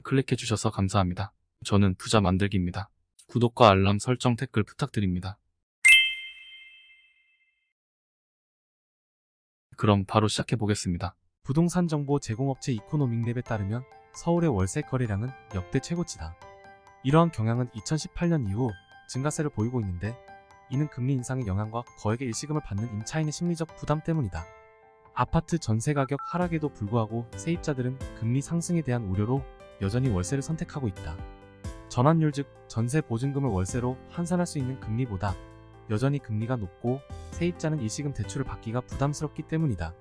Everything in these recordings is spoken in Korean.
클릭해주셔서 감사합니다. 저는 부자 만들기입니다. 구독과 알람 설정 댓글 부탁드립니다. 그럼 바로 시작해보겠습니다. 부동산 정보 제공업체 이코노믹랩에 따르면 서울의 월세 거래량은 역대 최고치다. 이러한 경향은 2018년 이후 증가세를 보이고 있는데, 이는 금리 인상의 영향과 거액의 일시금을 받는 임차인의 심리적 부담 때문이다. 아파트 전세 가격 하락에도 불구하고 세입자들은 금리 상승에 대한 우려로 여전히 월세를 선택하고 있다. 전환율 즉 전세 보증금을 월세로 환산할 수 있는 금리보다 여전히 금리가 높고 세입자는 일시금 대출을 받기가 부담스럽기 때문이다.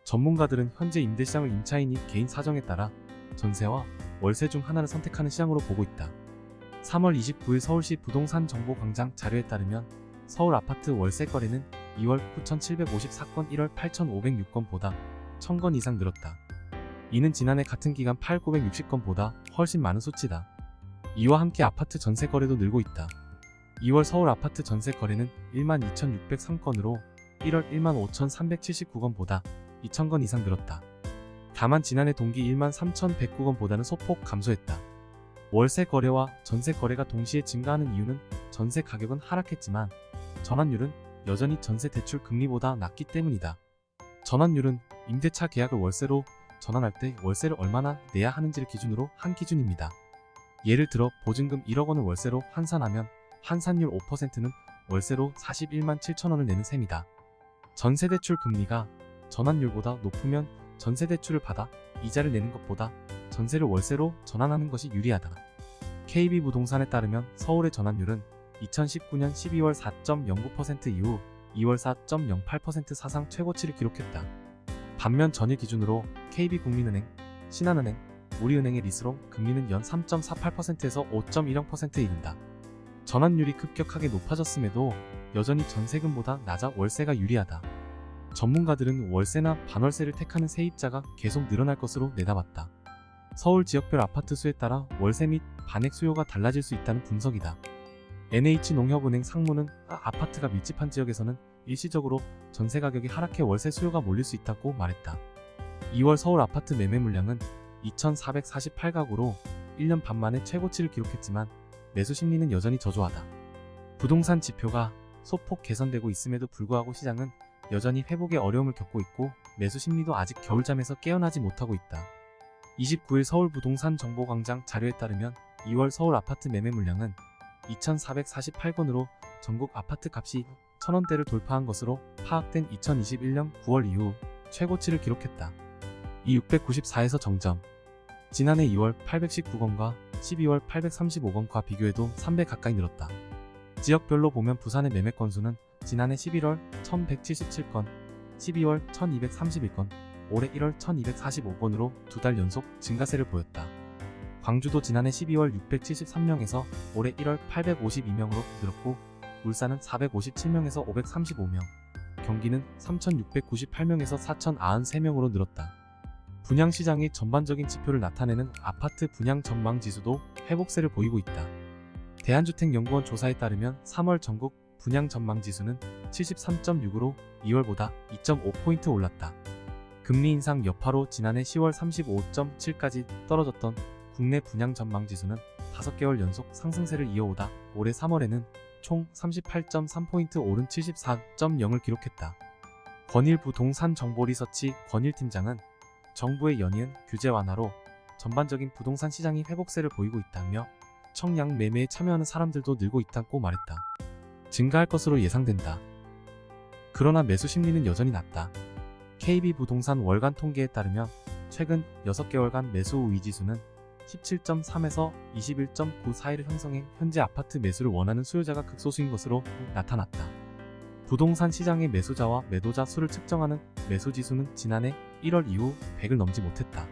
전문가들은 현재 임대시장을 임차인이 개인 사정에 따라 전세와 월세 중 하나를 선택하는 시장으로 보고 있다. 3월 29일 서울시 부동산 정보광장 자료에 따르면 서울 아파트 월세 거래는 2월 9,754건 1월 8,506건보다 1,000건 이상 늘었다. 이는 지난해 같은 기간 8,960건보다 훨씬 많은 수치다. 이와 함께 아파트 전세 거래도 늘고 있다. 2월 서울 아파트 전세 거래는 12,603건으로 1월 15,379건보다 2,000건 이상 늘었다. 다만 지난해 동기 13,109건보다는 소폭 감소했다. 월세 거래와 전세 거래가 동시에 증가하는 이유는 전세 가격은 하락했지만 전환율은 여전히 전세 대출 금리보다 낮기 때문이다. 전환율은 임대차 계약을 월세로 전환할 때 월세를 얼마나 내야 하는지를 기준으로 한 기준입니다. 예를 들어 보증금 1억 원을 월세로 환산하면 환산율 5%는 월세로 41만 7천 원을 내는 셈이다. 전세대출 금리가 전환율보다 높으면 전세대출을 받아 이자를 내는 것보다 전세를 월세로 전환하는 것이 유리하다. KB부동산에 따르면 서울의 전환율은 2019년 12월 4.09% 이후 2월 4.08% 사상 최고치를 기록했다. 반면 전일 기준으로 KB국민은행, 신한은행, 우리은행의 리스로 금리는 연 3.48%에서 5.10%에 이른다. 전환율이 급격하게 높아졌음에도 여전히 전세금보다 낮아 월세가 유리하다. 전문가들은 월세나 반월세를 택하는 세입자가 계속 늘어날 것으로 내다봤다. 서울 지역별 아파트 수에 따라 월세 및 반액 수요가 달라질 수 있다는 분석이다. NH농협은행 상무는 아파트가 밀집한 지역에서는 일시적으로 전세 가격이 하락해 월세 수요가 몰릴 수 있다고 말했다. 2월 서울 아파트 매매 물량은 2,448가구로 1년 반 만에 최고치를 기록했지만 매수 심리는 여전히 저조하다. 부동산 지표가 소폭 개선되고 있음에도 불구하고 시장은 여전히 회복에 어려움을 겪고 있고 매수 심리도 아직 겨울잠에서 깨어나지 못하고 있다. 29일 서울 부동산 정보광장 자료에 따르면 2월 서울 아파트 매매 물량은 2,448건으로 전국 아파트 값이 1,000원대를 돌파한 것으로 파악된 2021년 9월 이후 최고치를 기록했다. 이 694에서 정점. 지난해 2월 819건과 12월 835건과 비교해도 3배 가까이 늘었다. 지역별로 보면 부산의 매매 건수는 지난해 11월 1,177건, 12월 1,231건, 올해 1월 1,245건으로 두 달 연속 증가세를 보였다. 광주도 지난해 12월 673명에서 올해 1월 852명으로 늘었고, 울산은 457명에서 535명, 경기는 3,698명에서 4,093명으로 늘었다. 분양시장의 전반적인 지표를 나타내는 아파트 분양 전망 지수도 회복세를 보이고 있다. 대한주택연구원 조사에 따르면 3월 전국 분양 전망 지수는 73.6으로 2월보다 2.5포인트 올랐다. 금리 인상 여파로 지난해 10월 35.7까지 떨어졌던 국내 분양 전망 지수는 5개월 연속 상승세를 이어오다 올해 3월에는 총 38.3포인트 오른 74.0을 기록했다. 권일 부동산 정보리서치 권일 팀장은 정부의 연이은 규제 완화로 전반적인 부동산 시장이 회복세를 보이고 있다며 청약 매매에 참여하는 사람들도 늘고 있다고 말했다. 증가할 것으로 예상된다. 그러나 매수 심리는 여전히 낮다. KB부동산 월간 통계에 따르면 최근 6개월간 매수 우위 지수는 17.3에서 21.9 사이를 형성해 현재 아파트 매수를 원하는 수요자가 극소수인 것으로 나타났다. 부동산 시장의 매수자와 매도자 수를 측정하는 매수지수는 지난해 1월 이후 100을 넘지 못했다.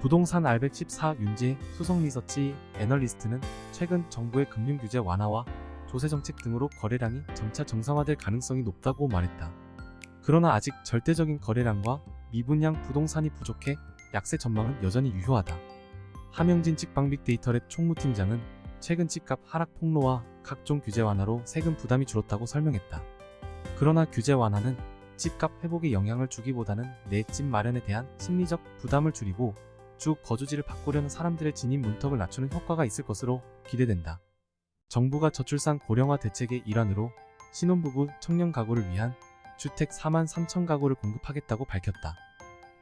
부동산 R114 윤지 수성리서치 애널리스트는 최근 정부의 금융규제 완화와 조세정책 등으로 거래량이 점차 정상화될 가능성이 높다고 말했다. 그러나 아직 절대적인 거래량과 미분양 부동산이 부족해 약세 전망은 여전히 유효하다. 함영진 직방 빅데이터랩 총무팀장은 최근 집값 하락 폭로와 각종 규제 완화로 세금 부담이 줄었다고 설명했다. 그러나 규제 완화는 집값 회복에 영향을 주기보다는 내 집 마련에 대한 심리적 부담을 줄이고 주 거주지를 바꾸려는 사람들의 진입 문턱을 낮추는 효과가 있을 것으로 기대된다. 정부가 저출산 고령화 대책의 일환으로 신혼부부 청년 가구를 위한 주택 4만 3천 가구를 공급하겠다고 밝혔다.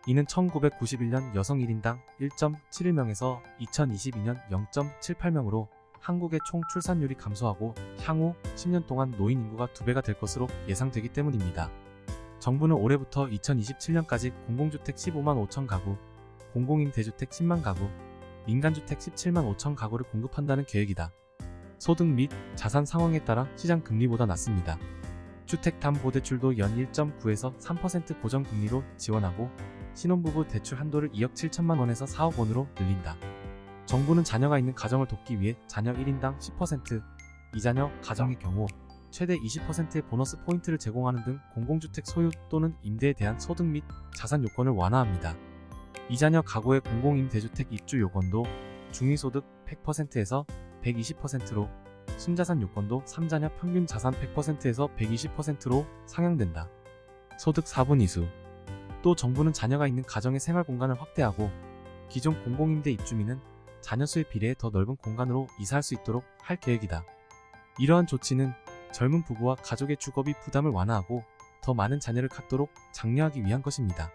이는 1991년 여성 1인당 1.71명에서 2022년 0.78명으로 한국의 총 출산율이 감소하고 향후 10년 동안 노인 인구가 2배가 될 것으로 예상되기 때문입니다. 정부는 올해부터 2027년까지 공공주택 15만 5천 가구, 공공임대주택 10만 가구, 민간주택 17만 5천 가구를 공급한다는 계획이다. 소득 및 자산 상황에 따라 시장 금리보다 낮습니다. 주택담보대출도 연 1.9에서 3% 고정금리로 지원하고 신혼부부 대출 한도를 2억 7천만 원에서 4억 원으로 늘린다. 정부는 자녀가 있는 가정을 돕기 위해 자녀 1인당 10%, 2자녀 가정의 경우 최대 20%의 보너스 포인트를 제공하는 등 공공주택 소유 또는 임대에 대한 소득 및 자산 요건을 완화합니다. 2자녀 가구의 공공임대주택 입주 요건도 중위소득 100%에서 120%로, 순자산 요건도 3자녀 평균 자산 100%에서 120%로 상향된다. 소득 4분 이수. 또 정부는 자녀가 있는 가정의 생활 공간을 확대하고 기존 공공임대 입주민은 자녀 수에 비례해 더 넓은 공간으로 이사할 수 있도록 할 계획이다. 이러한 조치는 젊은 부부와 가족의 주거비 부담을 완화하고 더 많은 자녀를 갖도록 장려하기 위한 것입니다.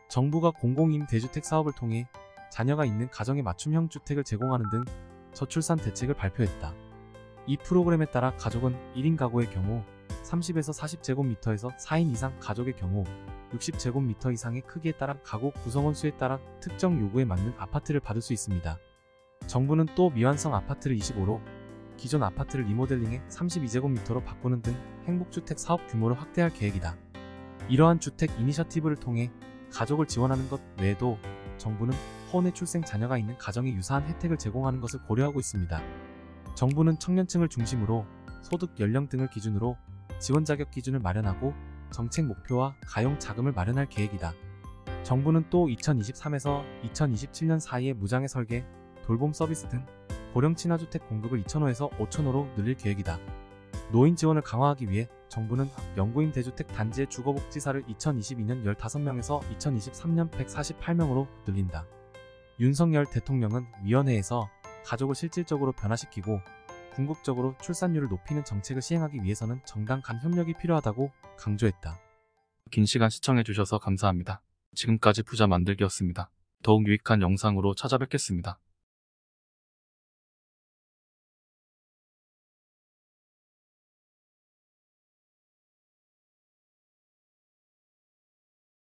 정부가 공공임대주택 사업을 통해 자녀가 있는 가정에 맞춤형 주택을 제공하는 등 저출산 대책을 발표했다. 이 프로그램에 따라 가족은 1인 가구의 경우 30에서 40제곱미터에서 4인 이상 가족의 경우 60제곱미터 이상의 크기에 따라 가구 구성원 수에 따라 특정 요구에 맞는 아파트를 받을 수 있습니다. 정부는 또 미완성 아파트를 25로, 기존 아파트를 리모델링해 32제곱미터로 바꾸는 등 행복주택 사업 규모를 확대할 계획이다. 이러한 주택 이니셔티브를 통해 가족을 지원하는 것 외에도 정부는 혼외 출생 자녀가 있는 가정에 유사한 혜택을 제공하는 것을 고려하고 있습니다. 정부는 청년층을 중심으로 소득 연령 등을 기준으로 지원 자격 기준을 마련하고 정책 목표와 가용 자금을 마련할 계획이다. 정부는 또 2023에서 2027년 사이에 무장애 설계, 돌봄 서비스 등 고령 친화주택 공급을 2,000호에서 5,000호로 늘릴 계획이다. 노인 지원을 강화하기 위해 정부는 영구임 대주택 단지의 주거복지사를 2022년 15명에서 2023년 148명으로 늘린다. 윤석열 대통령은 위원회에서 가족을 실질적으로 변화시키고 궁극적으로 출산율을 높이는 정책을 시행하기 위해서는 정당 간 협력이 필요하다고 강조했다. 긴 시간 시청해주셔서 감사합니다. 지금까지 부자 만들기였습니다. 더욱 유익한 영상으로 찾아뵙겠습니다.